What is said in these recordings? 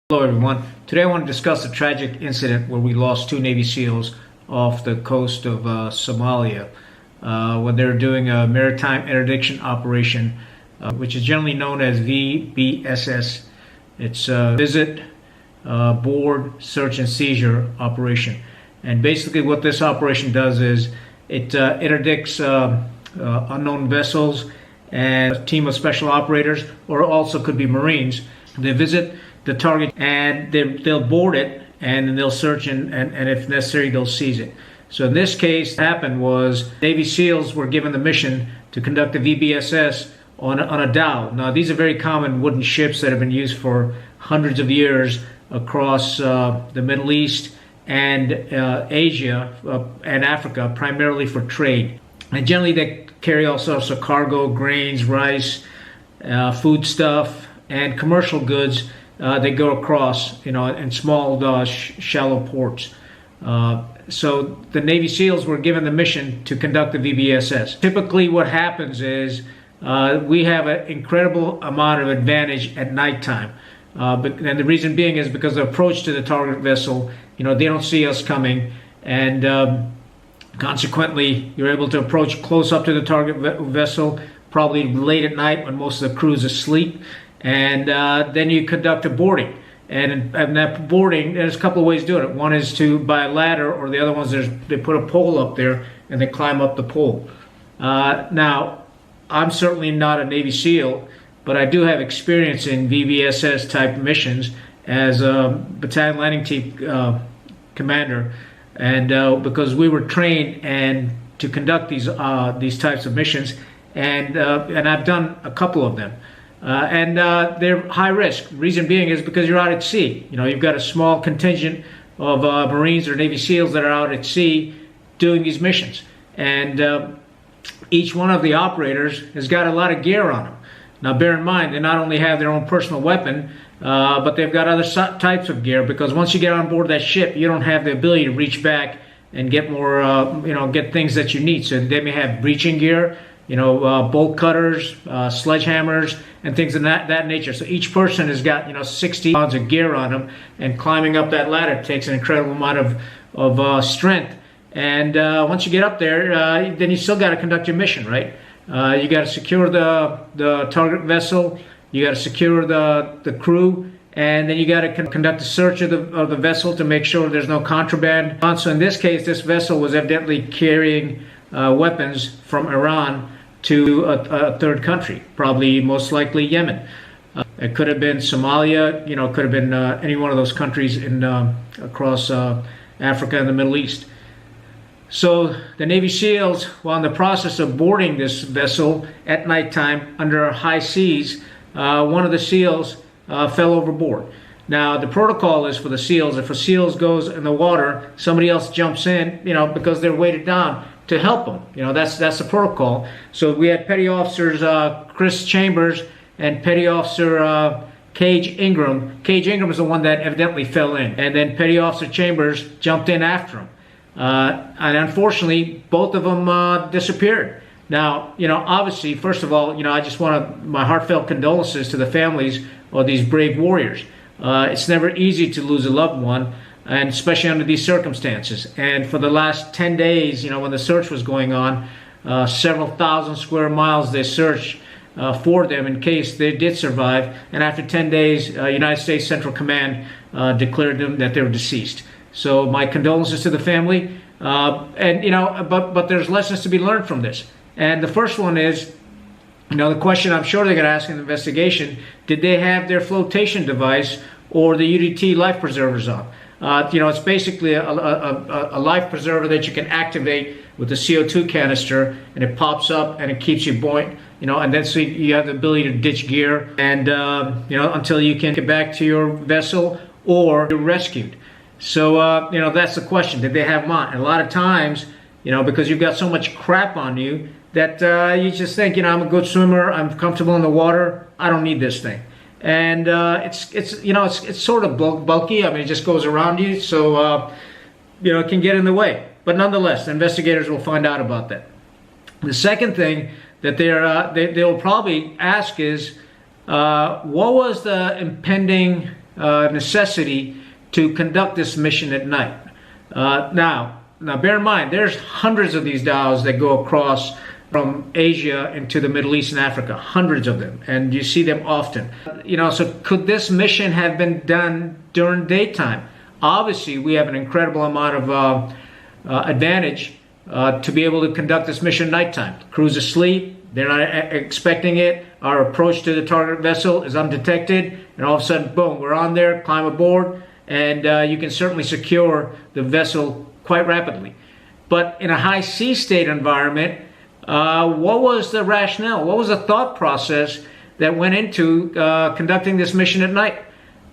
Hello everyone. Today I want to discuss a tragic incident where we lost two Navy SEALs off the coast of Somalia when they were doing a maritime interdiction operation, which is generally known as VBSS. It's a visit, board, search and seizure operation. And basically what this operation does is it interdicts unknown vessels and a team of special operators, or also could be Marines. They visit the target and they'll board it, and then they'll search and if necessary they'll seize it. So in this case, what happened was Navy SEALs were given the mission to conduct a VBSS on a dhow. Now these are very common wooden ships that have been used for hundreds of years across the Middle East and Asia and Africa, primarily for trade. And generally they carry all sorts of cargo, grains, rice, food stuff, and commercial goods. They go across, in small, shallow ports. So the Navy SEALs were given the mission to conduct the VBSS. Typically what happens is we have an incredible amount of advantage at nighttime. And the reason being is because the approach to the target vessel, they don't see us coming, and consequently you're able to approach close up to the target vessel, probably late at night when most of the crew is asleep. And then you conduct a boarding, and that boarding, there's a couple of ways to do it. One is by a ladder, or the other ones they put a pole up there and they climb up the pole. Now, I'm certainly not a Navy SEAL, but I do have experience in VBSS type missions as a battalion landing team commander, and because we were trained and to conduct these types of missions, and I've done a couple of them. And they're high risk. Reason being is because you're out at sea. You've got a small contingent of Marines or Navy SEALs that are out at sea doing these missions. And each one of the operators has got a lot of gear on them. Now bear in mind, they not only have their own personal weapon, but they've got other types of gear, because once you get on board that ship, you don't have the ability to reach back and get more, get things that you need. So they may have breaching gear, bolt cutters, sledgehammers, and things of that nature. So each person has got, 60 pounds of gear on them, and climbing up that ladder takes an incredible amount of strength. And once you get up there, then you still got to conduct your mission, right? You got to secure the target vessel, you got to secure the crew, and then you got to conduct a search of the vessel to make sure there's no contraband. So in this case, this vessel was evidently carrying weapons from Iran to a third country, probably most likely Yemen. It could have been Somalia, it could have been any one of those countries across Africa and the Middle East. So the Navy SEALs, while in the process of boarding this vessel at nighttime under high seas, one of the SEALs fell overboard. Now the protocol is for the SEALs, if a SEAL goes in the water, somebody else jumps in, because they're weighted down, to help them. That's the protocol. So we had Petty Officers Chris Chambers and Petty Officer Cage Ingram. Cage Ingram is the one that evidently fell in, and then Petty Officer Chambers jumped in after him. And unfortunately, both of them disappeared. Now, obviously, first of all, I just want my heartfelt condolences to the families of these brave warriors. It's never easy to lose a loved one, and especially under these circumstances. And for the last 10 days, when the search was going on, several thousand square miles they searched for them in case they did survive. And after 10 days, United States Central Command declared them that they were deceased. So my condolences to the family. But there's lessons to be learned from this. And the first one is, the question I'm sure they're going to ask in the investigation: did they have their flotation device or the UDT life preservers on? It's basically a life preserver that you can activate with a CO2 canister, and it pops up and it keeps you buoyant, and then so you have the ability to ditch gear and, until you can get back to your vessel or you're rescued. So, that's the question. Did they have them on? And a lot of times, because you've got so much crap on you that you just think, I'm a good swimmer, I'm comfortable in the water, I don't need this thing. And it's sort of bulky. I mean, it just goes around you, so it can get in the way. But nonetheless, the investigators will find out about that. The second thing that they'll probably ask is, what was the impending necessity to conduct this mission at night. Now, bear in mind, there's hundreds of these dhows that go across from Asia into the Middle East and Africa, hundreds of them, and you see them often. So could this mission have been done during daytime? Obviously, we have an incredible amount of advantage to be able to conduct this mission at nighttime. The crew's asleep, they're not expecting it. Our approach to the target vessel is undetected, and all of a sudden, boom, we're on there, climb aboard, and you can certainly secure the vessel quite rapidly. But in a high sea state environment, what was the rationale? What was the thought process that went into conducting this mission at night?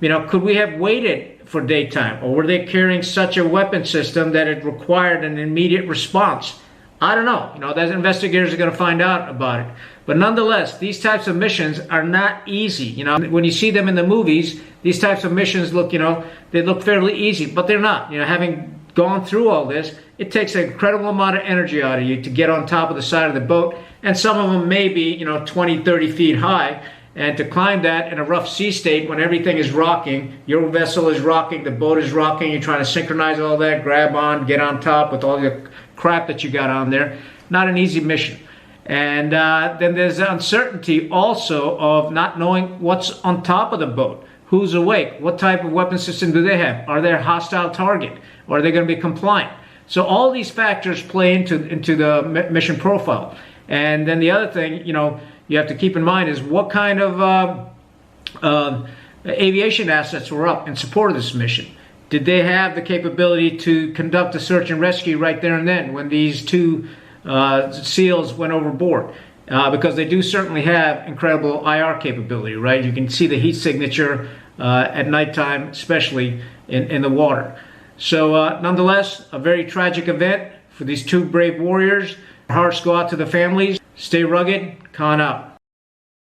Could we have waited for daytime, or were they carrying such a weapon system that it required an immediate response? I don't know. Those investigators are going to find out about it. But nonetheless, these types of missions are not easy. When you see them in the movies, these types of missions look, they look fairly easy, but they're not. Having gone through all this, it takes an incredible amount of energy out of you to get on top of the side of the boat, and some of them may be 20, 30 feet high, and to climb that in a rough sea state when everything is rocking, your vessel is rocking, the boat is rocking, you're trying to synchronize all that, grab on, get on top with all the crap that you got on there. Not an easy mission. And then there's the uncertainty also of not knowing what's on top of the boat. Who's awake? What type of weapon system do they have? Are they a hostile target? Or are they going to be compliant? So all these factors play into the mission profile. And then the other thing, you have to keep in mind is what kind of aviation assets were up in support of this mission. Did they have the capability to conduct a search and rescue right there and then when these two SEALs went overboard? Because they do certainly have incredible IR capability, right? You can see the heat signature at nighttime, especially in the water. So nonetheless, a very tragic event for these two brave warriors. Our hearts go out to the families. Stay rugged. Khan out.